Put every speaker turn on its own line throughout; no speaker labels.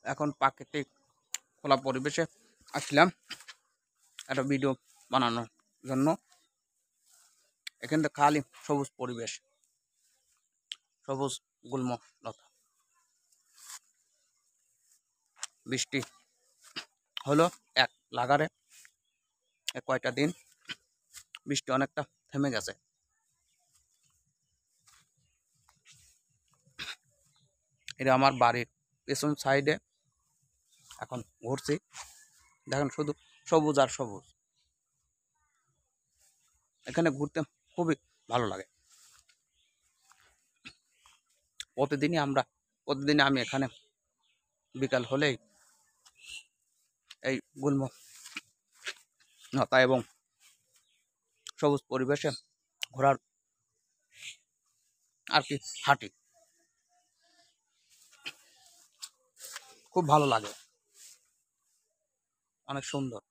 এখন প্রাকৃতিক খোলা পরিবেশে আসলাম একটা ভিডিও বানানোর জন্য। এখানে খালি সবুজ পরিবেশ, সবুজ গুল্ম লতা। বৃষ্টি হলো এক লাগারে কয়টা দিন, বৃষ্টি অনেকটা থেমে গেছে। এটা আমার বাড়ির পেছন সাইডে। এখন ঘুরছি, দেখেন শুধু সবুজ আর সবুজ। এখানে ঘুরতে খুবই ভালো লাগে। প্রতিদিনই আমি এখানে বিকাল হলেই এই গুল্ম লতা এবং সবুজ পরিবেশে ঘোরার আর কি হাঁটি, খুব ভালো লাগে, অনেক সুন্দর।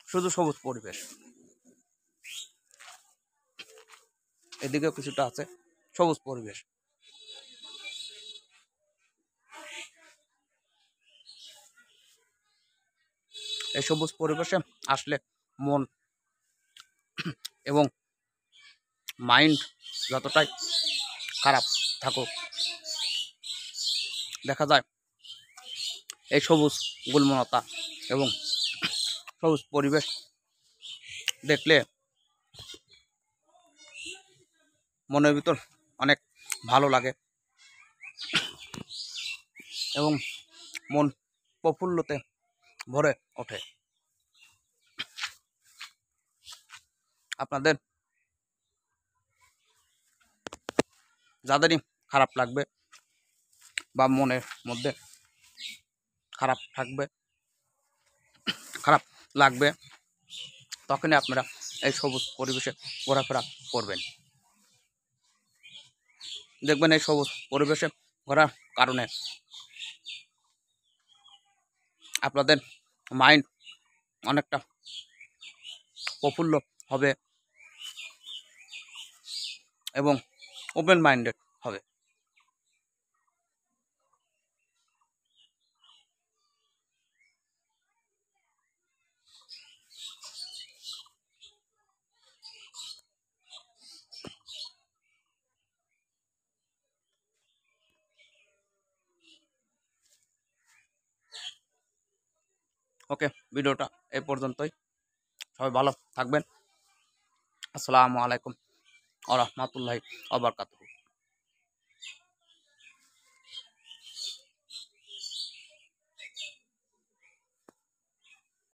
শুধু সবুজ পরিবেশ, এদিকেও কিছুটা আছে সবুজ পরিবেশ। এই সবুজ পরিবেশে আসলে মন এবং মাইন্ড যতটাই খারাপ থাকুক, দেখা যায় এই সবুজ গুল্মলতা এবং সবুজ পরিবেশ দেখলে মনের ভিতর অনেক ভালো লাগে এবং মন প্রফুল্লতে ভরে ওঠে। আপনাদের যাদেরই খারাপ লাগবে বা মনের মধ্যে খারাপ লাগবে, তখনই আপনারা এই সবুজ পরিবেশে ঘোরাফেরা করবেন। দেখবেন এই সবুজ পরিবেশে ঘোরার কারণে আপনাদের মাইন্ড অনেকটা প্রফুল্ল হবে এবং ওপেন মাইন্ডেড হবে। ওকে, ভিডিওটা এই পর্যন্তই। সবাই ভালো থাকবেন। আসসালামু আলাইকুম ওয়া রাহমাতুল্লাহি ওয়া বারাকাতুহু।